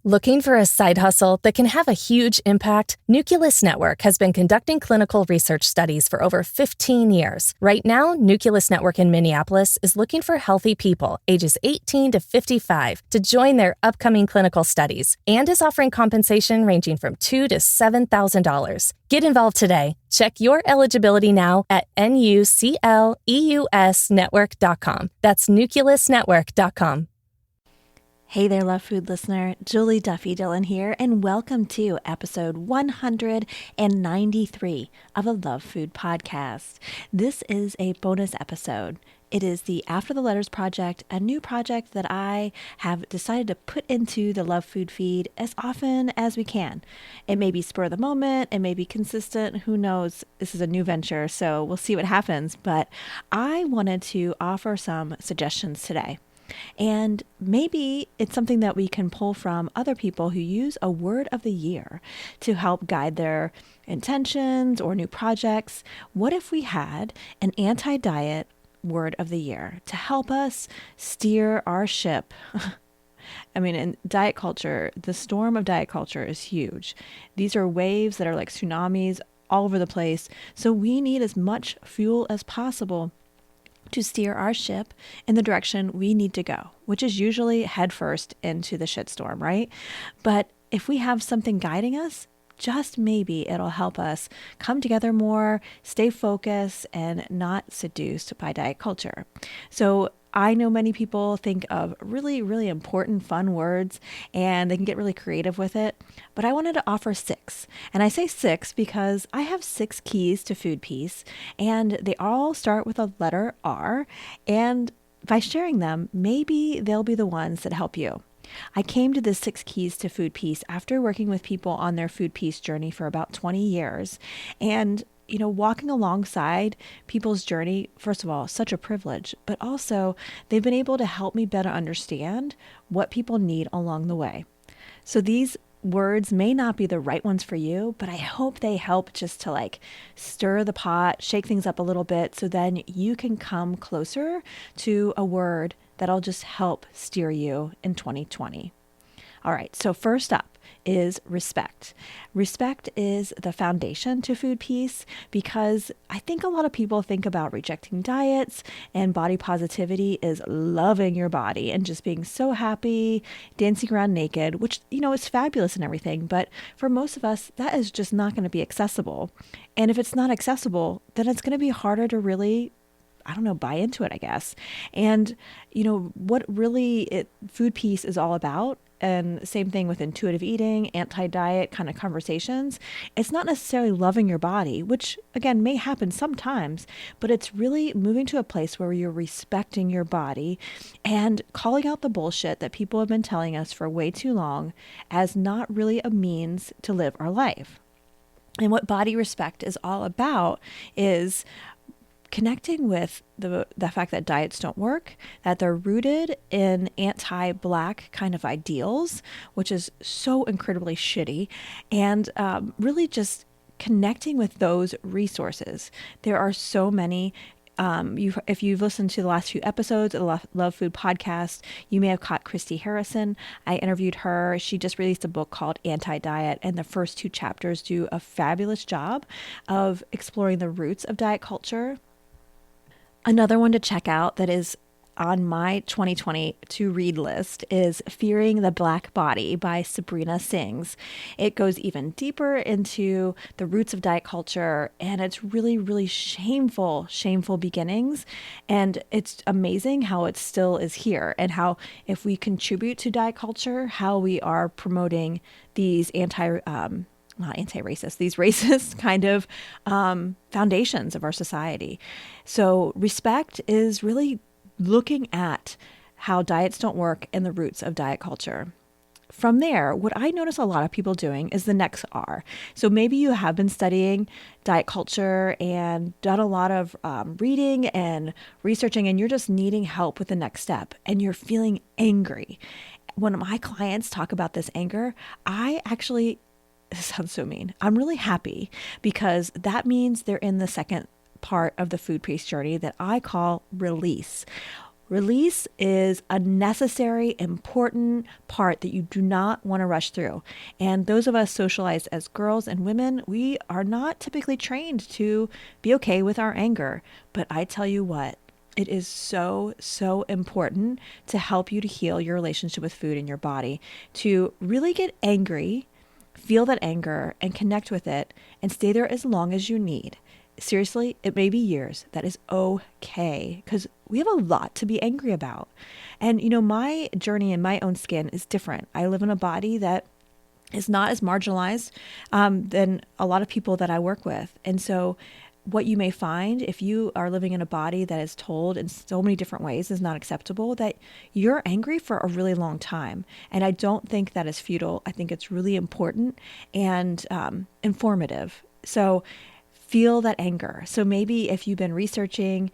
Looking for a side hustle that can have a huge impact? Nucleus Network has been conducting clinical research studies for over 15 years. Right now, Nucleus Network in Minneapolis is looking for healthy people ages 18 to 55 to join their upcoming clinical studies and is offering compensation ranging from $2,000 to $7,000. Get involved today. Check your eligibility now at nucleusnetwork.com. That's nucleusnetwork.com. Hey there, Love Food listener. Julie Duffy Dillon here, and welcome to episode 193 of the Love Food Podcast. This is a bonus episode. It is the After the Letters project, a new project that I have decided to put into the Love Food feed as often as we can. It may be spur of the moment, it may be consistent, who knows? This is a new venture, so we'll see what happens. But I wanted to offer some suggestions today. And maybe it's something that we can pull from other people who use a word of the year to help guide their intentions or new projects. What if we had an anti-diet word of the year to help us steer our ship? I mean, in diet culture, the storm of diet culture is huge. These are waves that are like tsunamis all over the place. So we need as much fuel as possible to steer our ship in the direction we need to go, which is usually headfirst into the shitstorm, right? But if we have something guiding us, just maybe it'll help us come together more, stay focused, and not seduced by diet culture. So I know many people think of really, really important, fun words, and they can get really creative with it. But I wanted to offer 6. And I say 6 because I have 6 keys to food peace, and they all start with a letter R. And by sharing them, maybe they'll be the ones that help you. I came to the 6 keys to food peace after working with people on their food peace journey for about 20 years. And walking alongside people's journey, first of all, such a privilege, but also they've been able to help me better understand what people need along the way. So these words may not be the right ones for you, but I hope they help just to stir the pot, shake things up a little bit, so then you can come closer to a word that'll just help steer you in 2020. All right, so first up is respect. Respect is the foundation to food peace because I think a lot of people think about rejecting diets and body positivity is loving your body and just being so happy, dancing around naked, which, is fabulous and everything. But for most of us, that is just not going to be accessible. And if it's not accessible, then it's going to be harder to really buy into it, I guess. And, what really food peace is all about, and same thing with intuitive eating, anti-diet kind of conversations, it's not necessarily loving your body, which again may happen sometimes, but it's really moving to a place where you're respecting your body and calling out the bullshit that people have been telling us for way too long as not really a means to live our life. And what body respect is all about is connecting with the fact that diets don't work, that they're rooted in anti-Black kind of ideals, which is so incredibly shitty, and really just connecting with those resources. There are so many. If you've listened to the last few episodes of the Love Food Podcast, you may have caught Christy Harrison. I interviewed her. She just released a book called Anti-Diet, and the first 2 chapters do a fabulous job of exploring the roots of diet culture. Another one to check out that is on my 2020 to read list is Fearing the Black Body by Sabrina Sings. It goes even deeper into the roots of diet culture, and it's really, really shameful beginnings. And it's amazing how it still is here, and how if we contribute to diet culture, how we are promoting these these racist kind of foundations of our society. So respect is really looking at how diets don't work and the roots of diet culture. From there, what I notice a lot of people doing is the next R. So maybe you have been studying diet culture and done a lot of reading and researching, and you're just needing help with the next step, and you're feeling angry. When my clients talk about this anger, this sounds so mean. I'm really happy because that means they're in the second part of the food peace journey that I call release. Release is a necessary, important part that you do not want to rush through. And those of us socialized as girls and women, we are not typically trained to be okay with our anger. But I tell you what, it is so, so important to help you to heal your relationship with food in your body, to really get angry, feel that anger, and connect with it, and stay there as long as you need. Seriously, it may be years. That is okay, because we have a lot to be angry about. And, my journey in my own skin is different. I live in a body that is not as marginalized than a lot of people that I work with. And so what you may find if you are living in a body that is told in so many different ways is not acceptable, that you're angry for a really long time. And I don't think that is futile. I think it's really important and informative. So feel that anger. So maybe if you've been researching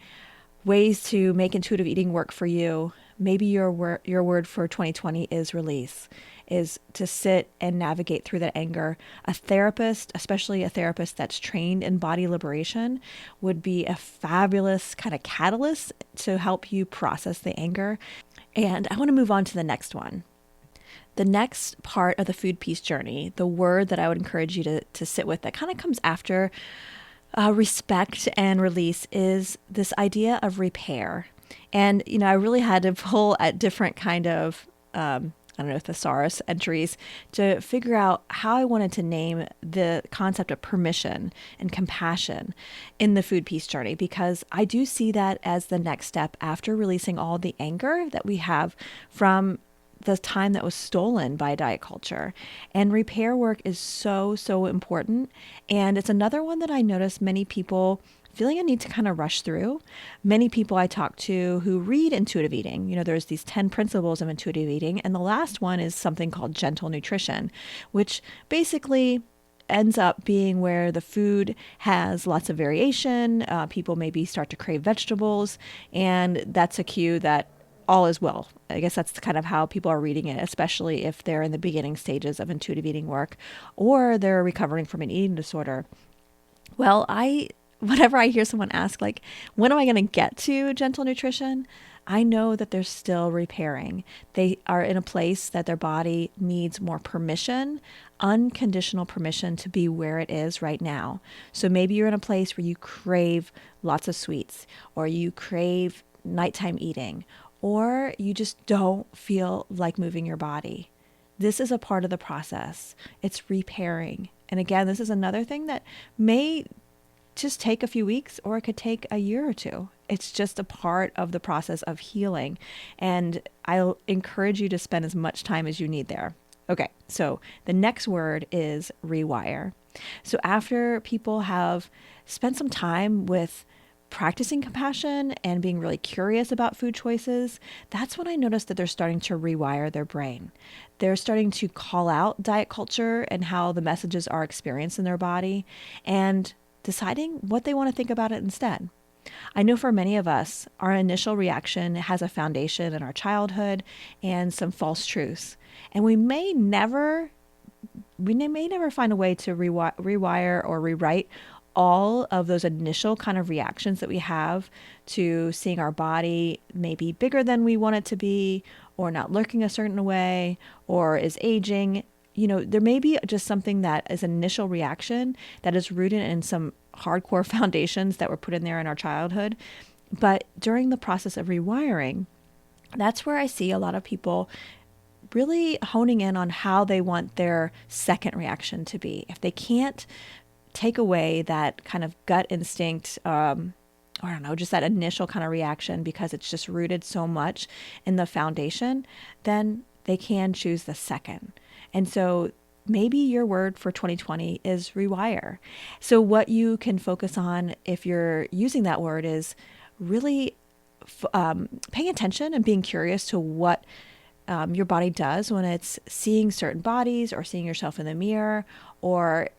ways to make intuitive eating work for you, maybe your word for 2020 is release, is to sit and navigate through that anger. A therapist, especially a therapist that's trained in body liberation, would be a fabulous kind of catalyst to help you process the anger. And I want to move on to the next one. The next part of the food peace journey, the word that I would encourage you to sit with that kind of comes after respect and release, is this idea of repair. And, I really had to pull at different kind of, I don't know, thesaurus entries to figure out how I wanted to name the concept of permission and compassion in the food peace journey, because I do see that as the next step after releasing all the anger that we have from the time that was stolen by diet culture. And repair work is so, so important. And it's another one that I notice many people feeling a need to kind of rush through. Many people I talk to who read intuitive eating, there's these 10 principles of intuitive eating. And the last one is something called gentle nutrition, which basically ends up being where the food has lots of variation. People maybe start to crave vegetables, and that's a cue that all is well. I guess that's kind of how people are reading it, especially if they're in the beginning stages of intuitive eating work or they're recovering from an eating disorder. Well, whenever I hear someone ask, like, when am I going to get to gentle nutrition? I know that they're still repairing. They are in a place that their body needs more permission, unconditional permission to be where it is right now. So maybe you're in a place where you crave lots of sweets, or you crave nighttime eating, or you just don't feel like moving your body. This is a part of the process. It's repairing. And again, this is another thing that may just take a few weeks, or it could take a year or two. It's just a part of the process of healing. And I'll encourage you to spend as much time as you need there. Okay, so the next word is rewire. So after people have spent some time with practicing compassion and being really curious about food choices, that's when I noticed that they're starting to rewire their brain. They're starting to call out diet culture and how the messages are experienced in their body, and deciding what they want to think about it instead. I know for many of us, our initial reaction has a foundation in our childhood and some false truths. And we may never find a way to rewire or rewrite all of those initial kind of reactions that we have to seeing our body maybe bigger than we want it to be, or not looking a certain way, or is aging. There may be just something that is an initial reaction that is rooted in some hardcore foundations that were put in there in our childhood. But during the process of rewiring, that's where I see a lot of people really honing in on how they want their second reaction to be. If they can't take away that kind of gut instinct, or I don't know, just that initial kind of reaction, because it's just rooted so much in the foundation, then they can choose the second. And so maybe your word for 2020 is rewire. So what you can focus on if you're using that word is really paying attention and being curious to what your body does when it's seeing certain bodies, or seeing yourself in the mirror, or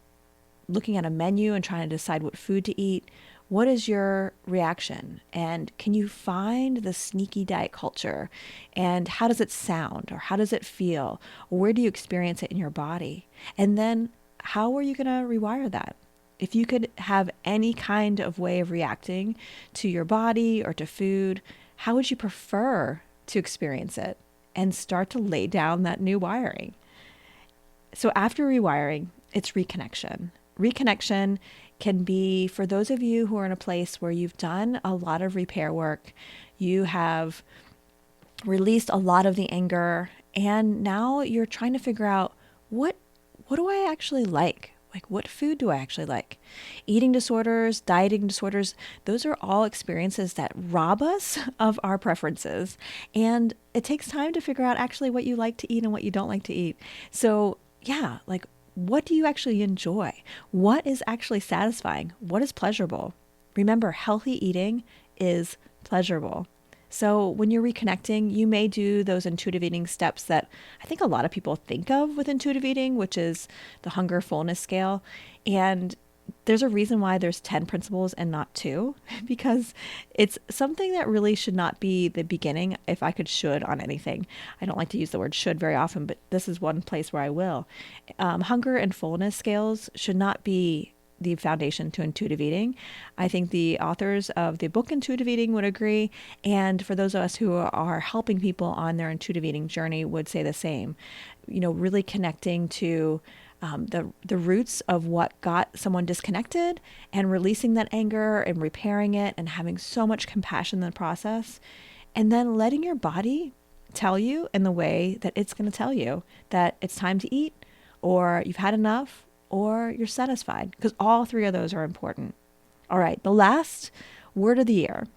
looking at a menu and trying to decide what food to eat. What is your reaction? And can you find the sneaky diet culture? And how does it sound? Or how does it feel? Where do you experience it in your body? And then how are you going to rewire that? If you could have any kind of way of reacting to your body or to food, how would you prefer to experience it? And start to lay down that new wiring. So after rewiring, it's reconnection. Reconnection can be for those of you who are in a place where you've done a lot of repair work, you have released a lot of the anger, and now you're trying to figure out what do I actually like? Like, what food do I actually like? Eating disorders, dieting disorders, those are all experiences that rob us of our preferences. And it takes time to figure out actually what you like to eat and what you don't like to eat. So yeah, like, what do you actually enjoy? What is actually satisfying? What is pleasurable? Remember, healthy eating is pleasurable. So when you're reconnecting, you may do those intuitive eating steps that I think a lot of people think of with intuitive eating, which is the hunger fullness scale. And there's a reason why there's 10 principles and not 2, because it's something that really should not be the beginning. If I could should on anything, I don't like to use the word should very often, but this is one place where I will. Hunger and fullness scales should not be the foundation to intuitive eating. I think the authors of the book Intuitive Eating would agree. And for those of us who are helping people on their intuitive eating journey would say the same. You know, really connecting to the roots of what got someone disconnected and releasing that anger and repairing it and having so much compassion in the process. And then letting your body tell you in the way that it's going to tell you that it's time to eat, or you've had enough, or you're satisfied, because all 3 of those are important. All right, the last word of the year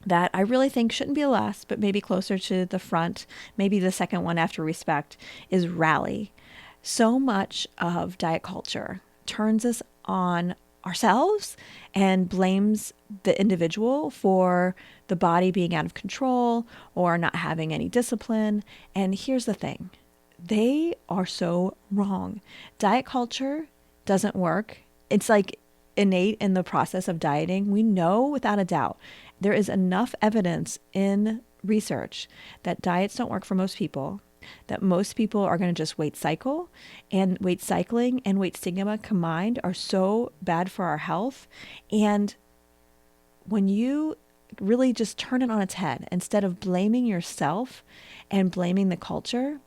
that I really think shouldn't be the last, but maybe closer to the front, maybe the second one after respect, is rally. So much of diet culture turns us on ourselves and blames the individual for the body being out of control or not having any discipline. And here's the thing. They are so wrong. Diet culture doesn't work. It's like innate in the process of dieting. We know without a doubt, there is enough evidence in research that diets don't work for most people, that most people are going to just weight cycle, and weight cycling and weight stigma combined are so bad for our health. And when you really just turn it on its head, instead of blaming yourself and blaming the culture,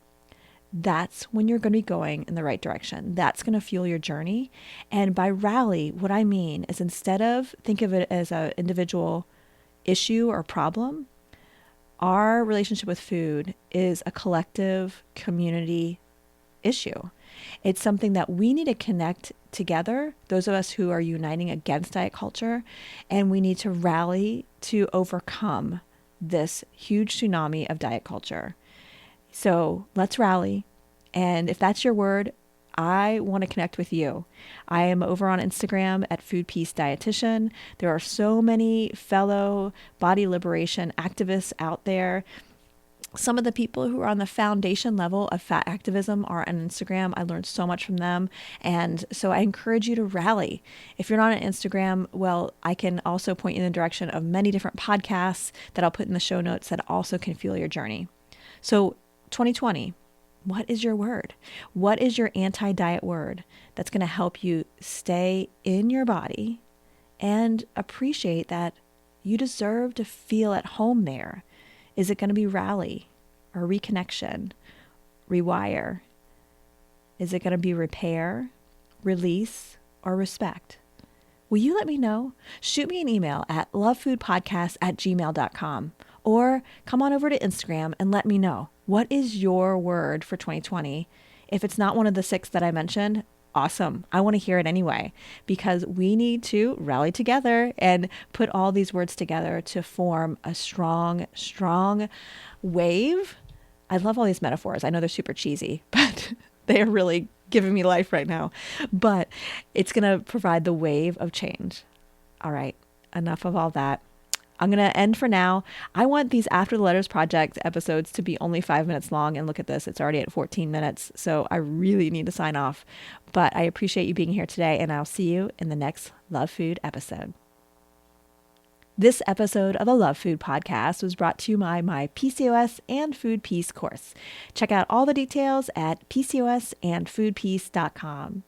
that's when you're going to be going in the right direction. That's going to fuel your journey. And by rally, what I mean is instead of think of it as an individual issue or problem, our relationship with food is a collective community issue. It's something that we need to connect together, those of us who are uniting against diet culture, and we need to rally to overcome this huge tsunami of diet culture. So let's rally. And if that's your word, I want to connect with you. I am over on Instagram at Food Peace Dietitian. There are so many fellow body liberation activists out there. Some of the people who are on the foundation level of fat activism are on Instagram. I learned so much from them. And so I encourage you to rally. If you're not on Instagram, well, I can also point you in the direction of many different podcasts that I'll put in the show notes that also can fuel your journey. So 2020, what is your word? What is your anti-diet word that's going to help you stay in your body and appreciate that you deserve to feel at home there? Is it going to be rally or reconnection, rewire? Is it going to be repair, release, or respect? Will you let me know? Shoot me an email at lovefoodpodcast@gmail.com or come on over to Instagram and let me know. What is your word for 2020? If it's not one of the 6 that I mentioned, awesome. I want to hear it anyway, because we need to rally together and put all these words together to form a strong, strong wave. I love all these metaphors. I know they're super cheesy, but they are really giving me life right now. But it's going to provide the wave of change. All right, enough of all that. I'm going to end for now. I want these After the Letters Project episodes to be only 5 minutes long. And look at this, it's already at 14 minutes. So I really need to sign off. But I appreciate you being here today, and I'll see you in the next Love Food episode. This episode of the Love Food Podcast was brought to you by my PCOS and Food Peace course. Check out all the details at PCOSandFoodPeace.com.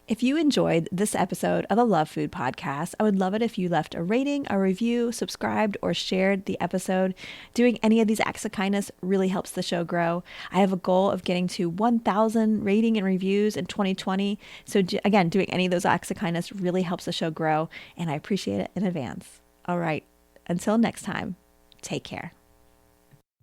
If you enjoyed this episode of the Love Food Podcast, I would love it if you left a rating, a review, subscribed, or shared the episode. Doing any of these acts of kindness really helps the show grow. I have a goal of getting to 1,000 rating and reviews in 2020. So again, doing any of those acts of kindness really helps the show grow, and I appreciate it in advance. All right, until next time, take care.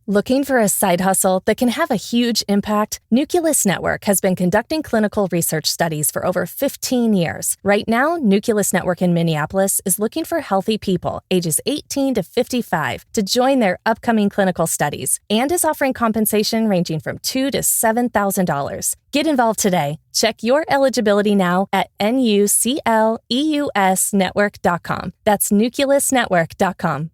Looking for a side hustle that can have a huge impact? Nucleus Network has been conducting clinical research studies for over 15 years. Right now, Nucleus Network in Minneapolis is looking for healthy people ages 18 to 55 to join their upcoming clinical studies and is offering compensation ranging from $2,000 to $7,000. Get involved today. Check your eligibility now at nucleusnetwork.com. That's nucleusnetwork.com.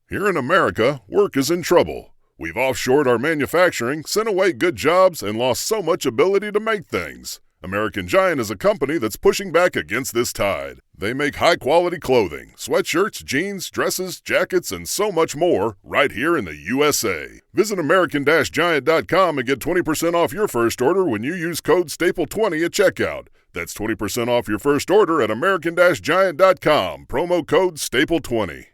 Here in America, work is in trouble. We've offshored our manufacturing, sent away good jobs, and lost so much ability to make things. American Giant is a company that's pushing back against this tide. They make high-quality clothing, sweatshirts, jeans, dresses, jackets, and so much more right here in the USA. Visit American-Giant.com and get 20% off your first order when you use code STAPLE20 at checkout. That's 20% off your first order at American-Giant.com, promo code STAPLE20.